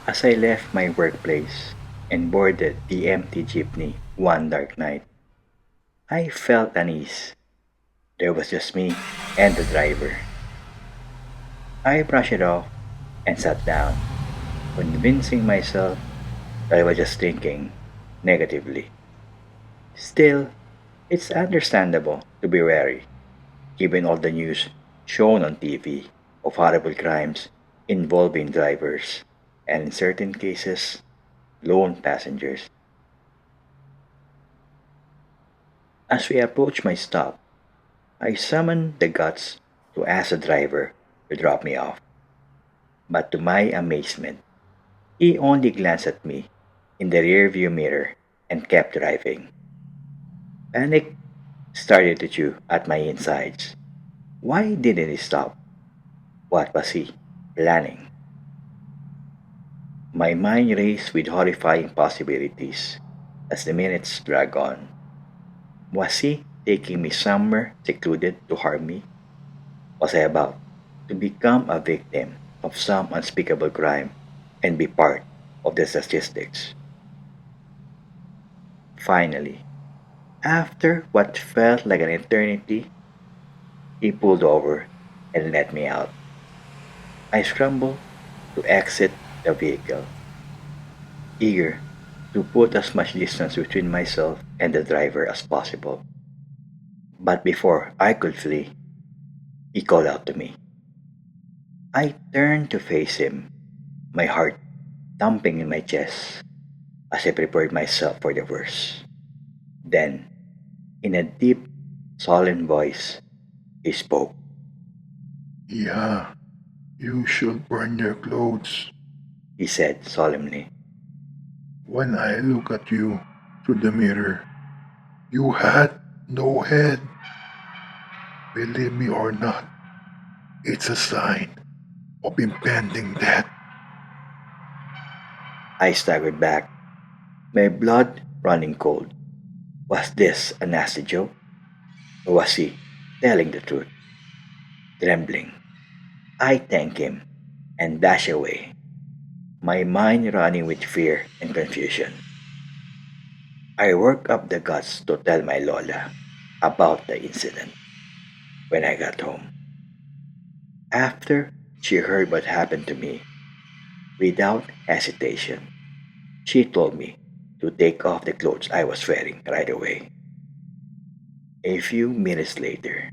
As I left my workplace and boarded the empty jeepney one dark night, I felt unease. There was just me and the driver. I brushed it off and sat down, convincing myself that I was just thinking negatively. Still, it's understandable to be wary, given all the news shown on TV of horrible crimes involving drivers and, in certain cases, lone passengers. As we approached my stop, I summoned the guts to ask the driver to drop me off. But to my amazement, he only glanced at me in the rearview mirror and kept driving. Panic started to chew at my insides. Why didn't he stop? What was he planning? My mind raced with horrifying possibilities as the minutes dragged on. Was he taking me somewhere secluded to harm me? Was I about to become a victim of some unspeakable crime and be part of the statistics? Finally, after what felt like an eternity, he pulled over and let me out. I scrambled to exit the vehicle, eager to put as much distance between myself and the driver as possible. But before I could flee, he called out to me. I turned to face him, my heart thumping in my chest as I prepared myself for the worst. Then, in a deep, solemn voice, he spoke. Yeah, you should burn your clothes. He said solemnly. When I look at you through the mirror, you had no head. Believe me or not, it's a sign of impending death. I staggered back, my blood running cold. Was this a nasty joke? Or was he telling the truth? Trembling, I thanked him and dashed away, my mind running with fear and confusion. I worked up the guts to tell my Lola about the incident when I got home. After she heard what happened to me, without hesitation, she told me to take off the clothes I was wearing right away. A few minutes later,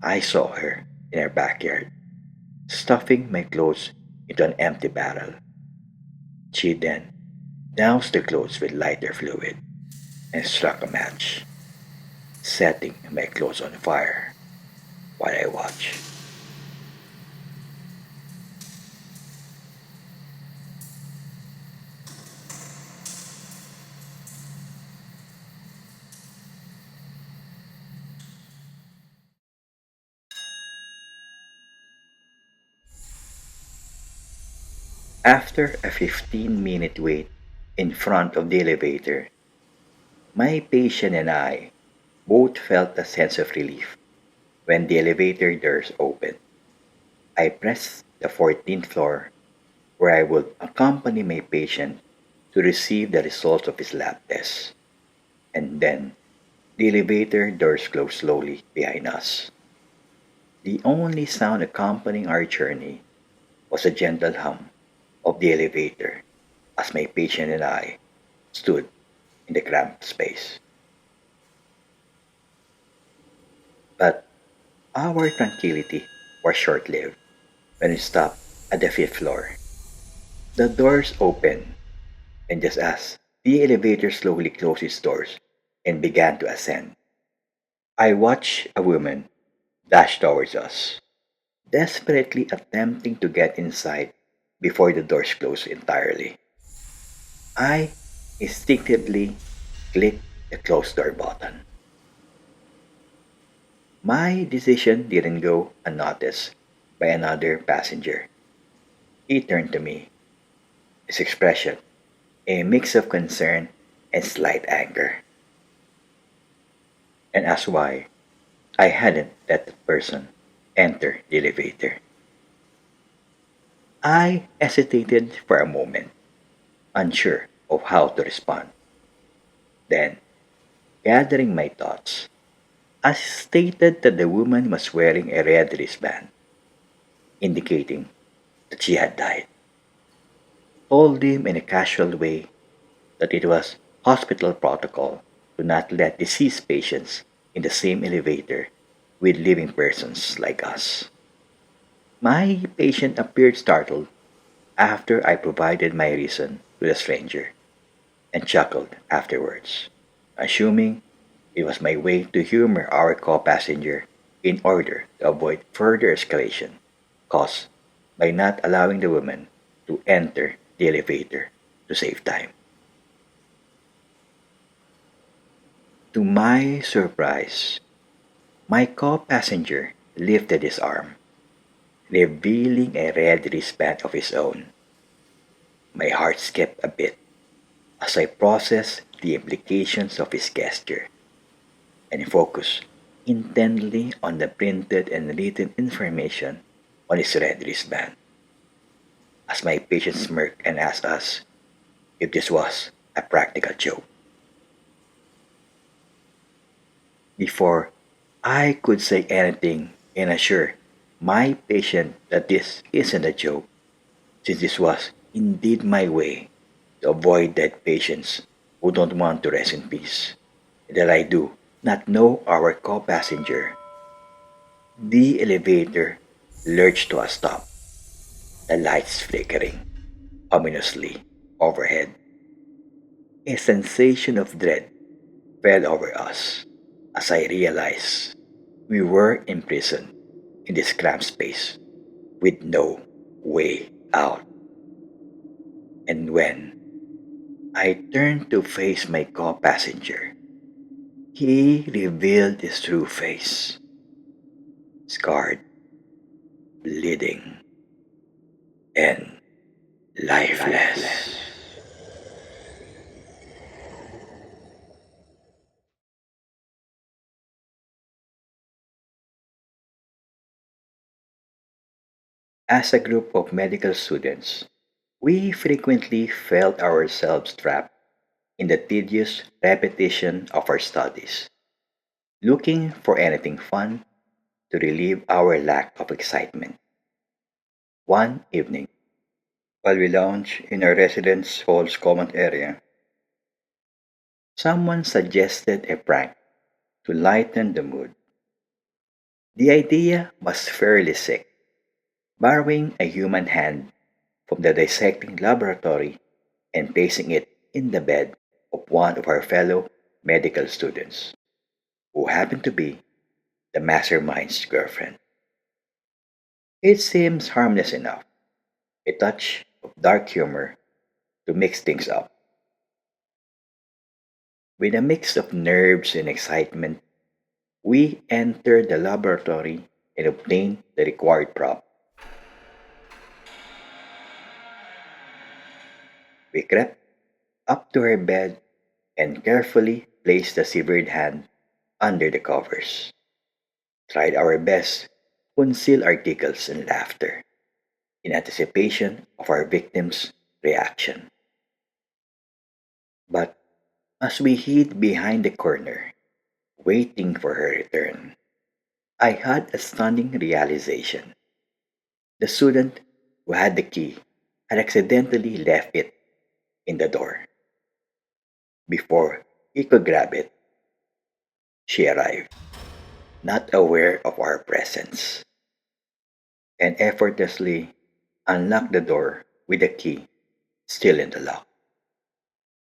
I saw her in her backyard, stuffing my clothes into an empty barrel. She then doused the clothes with lighter fluid and struck a match, setting my clothes on fire while I watched. After a 15-minute wait in front of the elevator, my patient and I both felt a sense of relief when the elevator doors opened. I pressed the 14th floor where I would accompany my patient to receive the results of his lab test. And then the elevator doors closed slowly behind us. The only sound accompanying our journey was a gentle hum of the elevator as my patient and I stood in the cramped space. But our tranquility was short lived when we stopped at the fifth floor. The doors opened, and just as the elevator slowly closed its doors and began to ascend, I watched a woman dash towards us, desperately attempting to get inside before the doors closed entirely. I instinctively clicked the close door button. My decision didn't go unnoticed by another passenger. He turned to me, his expression a mix of concern and slight anger, and asked why I hadn't let that person enter the elevator. I hesitated for a moment, unsure of how to respond. Then, gathering my thoughts, I stated that the woman was wearing a red wristband, indicating that she had died. Told him in a casual way that it was hospital protocol to not let deceased patients in the same elevator with living persons like us. My patient appeared startled after I provided my reason to the stranger and chuckled afterwards, assuming it was my way to humor our co passenger in order to avoid further escalation caused by not allowing the woman to enter the elevator to save time. To my surprise, my co passenger lifted his arm, revealing a red wristband of his own. My heart skipped a bit as I processed the implications of his gesture and focused intently on the printed and written information on his red wristband. As my patient smirked and asked us if this was a practical joke. Before I could say anything and assure my patient that this isn't a joke, since this was indeed my way to avoid dead patients who don't want to rest in peace, and that I do not know our co-passenger. The elevator lurched to a stop, the lights flickering ominously overhead. A sensation of dread fell over us as I realized we were imprisoned in this cramped space with no way out. And when I turned to face my co passenger, he revealed his true face, scarred, bleeding, and lifeless. As a group of medical students, we frequently felt ourselves trapped in the tedious repetition of our studies, looking for anything fun to relieve our lack of excitement. One evening, while we lounged in our residence hall's common area, someone suggested a prank to lighten the mood. The idea was fairly sick, borrowing a human hand from the dissecting laboratory and placing it in the bed of one of our fellow medical students, who happened to be the mastermind's girlfriend. It seems harmless enough, a touch of dark humor to mix things up. With a mix of nerves and excitement, we entered the laboratory and obtained the required prop. We crept up to her bed and carefully placed the severed hand under the covers. Tried our best to conceal our giggles and laughter in anticipation of our victim's reaction. But as we hid behind the corner, waiting for her return, I had a stunning realization. The student who had the key had accidentally left it in the door. Before he could grab it, she arrived, not aware of our presence, and effortlessly unlocked the door with the key still in the lock.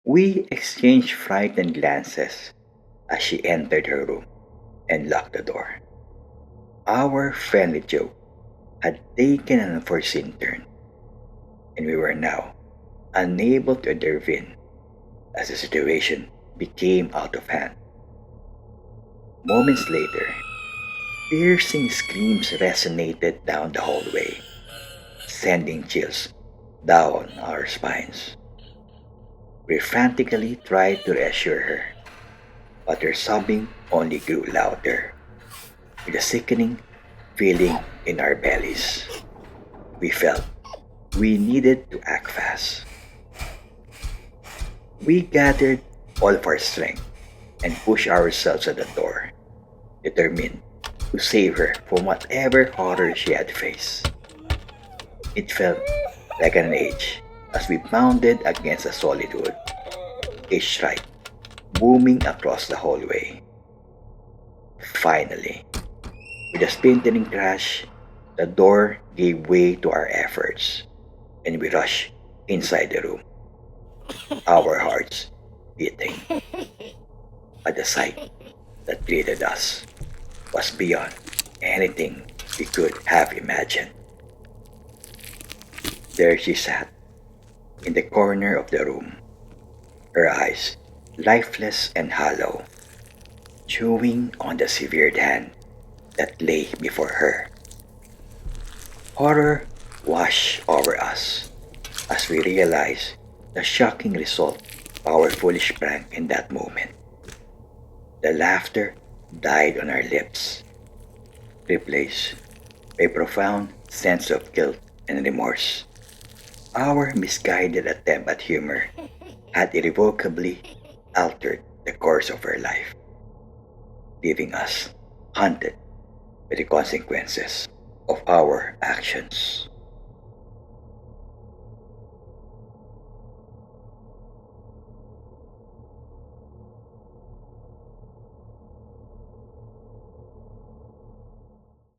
We exchanged frightened glances as she entered her room and locked the door. Our friendly joke had taken an unforeseen turn, and we were now unable to intervene as the situation became out of hand. Moments later, piercing screams resonated down the hallway, sending chills down our spines. We frantically tried to reassure her, but her sobbing only grew louder, with a sickening feeling in our bellies. We felt We needed to act fast. We gathered all of our strength and pushed ourselves at the door, determined to save her from whatever horror she had faced. It felt like an age as we pounded against the solid wood, a strike booming across the hallway. Finally, with a splintering crash, the door gave way to our efforts, and we rushed inside the room, our hearts beating. But the sight that greeted us was beyond anything we could have imagined. There she sat, in the corner of the room, her eyes lifeless and hollow, chewing on the severed hand that lay before her. Horror washed over us as we realized the shocking result of our foolish prank in that moment. The laughter died on our lips, replaced by a profound sense of guilt and remorse. Our misguided attempt at humor had irrevocably altered the course of her life, leaving us haunted by the consequences of our actions.